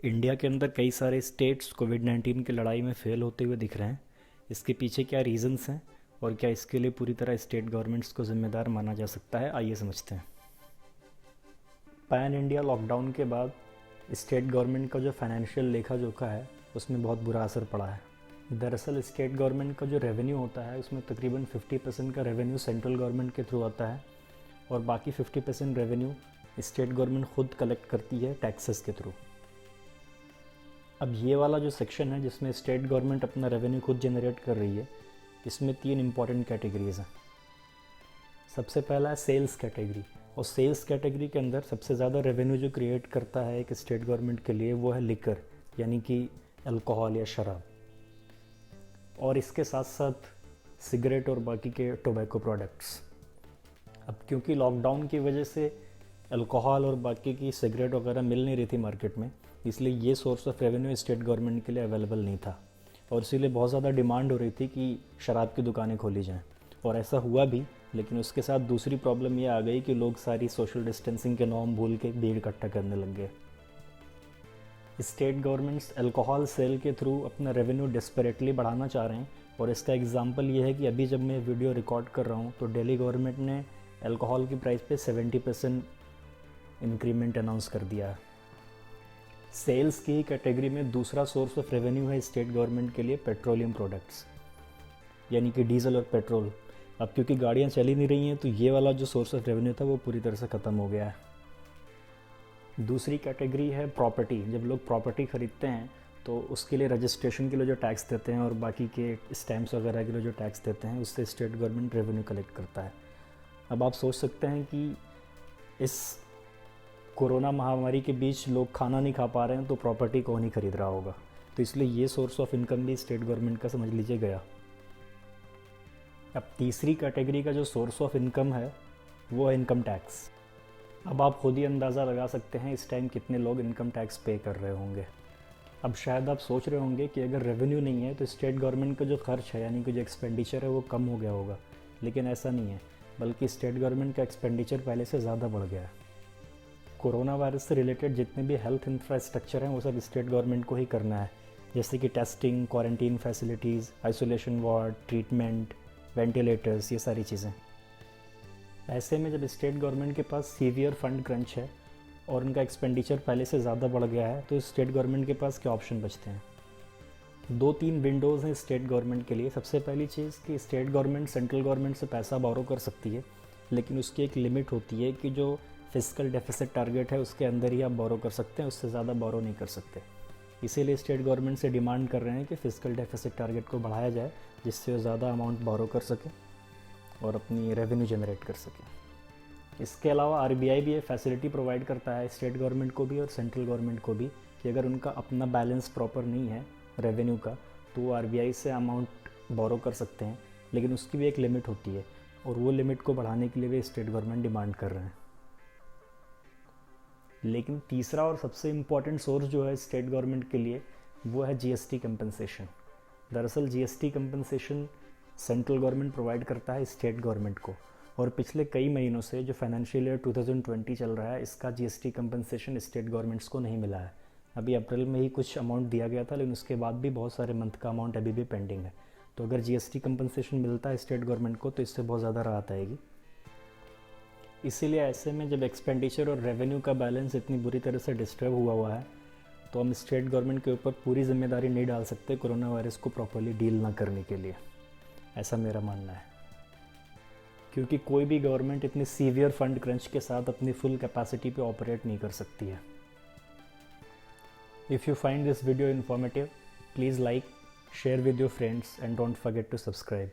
India के अंदर कई सारे स्टेट्स कोविड-19 की लड़ाई में फेल होते हुए दिख रहे हैं। इसके पीछे क्या रीजंस हैं और क्या इसके लिए पूरी तरह स्टेट गवर्नमेंट्स को जिम्मेदार माना जा सकता है, आइए समझते हैं। पैन इंडिया लॉकडाउन के बाद स्टेट गवर्नमेंट का जो फाइनेंशियल लेखा जोखा है उसमें बहुत बुरा असर पड़ा है। दरअसल स्टेट गवर्नमेंट का जो रेवेन्यू होता है उसमें तकरीबन 50% का रेवेन्यू सेंट्रल गवर्नमेंट के थ्रू आता है और बाकी 50% रेवेन्यू स्टेट गवर्नमेंट खुद कलेक्ट करती है टैक्सेस के थ्रू। अब ये वाला जो सेक्शन है जिसमें स्टेट गवर्नमेंट अपना रेवेन्यू खुद जनरेट कर रही है, इसमें 3 इंपॉर्टेंट कैटेगरीज हैं। सबसे पहला है सेल्स कैटेगरी, और सेल्स कैटेगरी के अंदर सबसे ज़्यादा रेवेन्यू जो क्रिएट करता है एक स्टेट गवर्नमेंट के लिए वो है लिकर, यानी कि अल्कोहल या शराब, और इसके साथ साथ सिगरेट और बाकी के टोबैको प्रोडक्ट्स। अब क्योंकि लॉकडाउन की वजह से अल्कोहल और बाकी की सिगरेट वगैरह मिल नहीं रही थी मार्केट में, इसलिए ये source of revenue state government के लिए अवेलेबल नहीं था और इसीलिए बहुत ज़्यादा डिमांड हो रही थी कि शराब की दुकानें खोली जाएं, और ऐसा हुआ भी। लेकिन उसके साथ दूसरी प्रॉब्लम ये आ गई कि लोग सारी सोशल डिस्टेंसिंग के नॉर्म भूल के भीड़ इकट्ठा करने लग गए। स्टेट गवर्नमेंट्स अल्कोहल सेल के थ्रू अपना रेवेन्यू डेस्परेटली बढ़ाना चाह रहे हैं, और इसका एग्जांपल ये है कि अभी जब मैं वीडियो रिकॉर्ड कर रहा हूँ तो दिल्ली गवर्नमेंट ने अल्कोहल की प्राइस पे 70% इंक्रीमेंट अनाउंस कर दिया है। सेल्स की कैटेगरी में दूसरा सोर्स ऑफ रेवेन्यू है स्टेट गवर्नमेंट के लिए पेट्रोलियम प्रोडक्ट्स, यानी कि डीजल और पेट्रोल। अब क्योंकि गाड़ियाँ चल ही नहीं रही हैं तो ये वाला जो सोर्स ऑफ रेवेन्यू था वो पूरी तरह से ख़त्म हो गया है। दूसरी कैटेगरी है प्रॉपर्टी। जब लोग प्रॉपर्टी ख़रीदते हैं तो उसके लिए रजिस्ट्रेशन के लिए जो टैक्स देते हैं और बाकी के स्टैम्प्स वगैरह के लिए जो टैक्स देते हैं उससे स्टेट गवर्नमेंट रेवेन्यू कलेक्ट करता है। अब आप सोच सकते हैं कि इस कोरोना महामारी के बीच लोग खाना नहीं खा पा रहे हैं तो प्रॉपर्टी कौन ही खरीद रहा होगा, तो इसलिए ये सोर्स ऑफ इनकम भी स्टेट गवर्नमेंट का समझ लीजिए गया। अब तीसरी कैटेगरी का जो सोर्स ऑफ इनकम है वो है इनकम टैक्स। अब आप खुद ही अंदाज़ा लगा सकते हैं इस टाइम कितने लोग इनकम टैक्स पे कर रहे होंगे। अब शायद आप सोच रहे होंगे कि अगर रेवेन्यू नहीं है तो स्टेट गवर्नमेंट का जो खर्च है यानी कि जो एक्सपेंडिचर है वो कम हो गया होगा, लेकिन ऐसा नहीं है, बल्कि स्टेट गवर्नमेंट का एक्सपेंडिचर पहले से ज़्यादा बढ़ गया है। कोरोना वायरस से रिलेटेड जितने भी हेल्थ इंफ्रास्ट्रक्चर हैं वो सब स्टेट गवर्नमेंट को ही करना है, जैसे कि testing, quarantine facilities, isolation ward, treatment, ventilators, ये सारी चीज़ें। ऐसे में जब स्टेट गवर्नमेंट के पास सीवियर फंड क्रंच है और उनका एक्सपेंडिचर पहले से ज़्यादा बढ़ गया है तो स्टेट गवर्नमेंट के पास क्या ऑप्शन बचते हैं। 2-3 विंडोज़ हैं स्टेट गवर्नमेंट के लिए। सबसे पहली चीज़ कि स्टेट गवर्नमेंट सेंट्रल गवर्नमेंट से पैसा बोरो कर सकती है, लेकिन उसकी एक लिमिट होती है कि जो फिस्कल डेफिसिट टारगेट है उसके अंदर ही आप बोरो कर सकते हैं, उससे ज़्यादा बोरो नहीं कर सकते। इसीलिए स्टेट गवर्नमेंट से डिमांड कर रहे हैं कि फिस्कल डेफिसिट टारगेट को बढ़ाया जाए जिससे वो ज़्यादा अमाउंट बोरो कर सके और अपनी रेवेन्यू जनरेट कर सके। इसके अलावा आरबीआई भी ये फैसिलिटी प्रोवाइड करता है स्टेट गवर्नमेंट को भी और सेंट्रल गवर्नमेंट को भी कि अगर उनका अपना बैलेंस प्रॉपर नहीं है रेवेन्यू का तो वो आरबीआई से अमाउंट बोरो कर सकते हैं, लेकिन उसकी भी एक लिमिट होती है और वो लिमिट को बढ़ाने के लिए भी स्टेट गवर्नमेंट डिमांड कर रहे हैं। लेकिन तीसरा और सबसे इम्पॉर्टेंट सोर्स जो है स्टेट गवर्नमेंट के लिए वो है जीएसटी कंपनसेशन। दरअसल GST compensation central government provide करता है स्टेट गवर्नमेंट को, और पिछले कई महीनों से जो फाइनेंशियल ईयर 2020 चल रहा है इसका जीएसटी कंपनसेशन स्टेट गवर्नमेंट्स को नहीं मिला है। अभी अप्रैल में ही कुछ अमाउंट दिया गया था, लेकिन उसके बाद भी बहुत सारे मंथ का अमाउंट अभी भी पेंडिंग है। तो अगर जीएसटी कंपनसेशन मिलता है स्टेट गवर्नमेंट को तो इससे बहुत ज़्यादा राहत आएगी। इसीलिए ऐसे में जब एक्सपेंडिचर और रेवेन्यू का बैलेंस इतनी बुरी तरह से डिस्टर्ब हुआ है तो हम स्टेट गवर्नमेंट के ऊपर पूरी जिम्मेदारी नहीं डाल सकते कोरोना वायरस को प्रॉपर्ली डील ना करने के लिए, ऐसा मेरा मानना है। क्योंकि कोई भी गवर्नमेंट इतनी सीवियर फंड क्रंच के साथ अपनी फुल कैपेसिटी पे ऑपरेट नहीं कर सकती है। If you find this video informative, please like, share with your friends and don't forget to subscribe.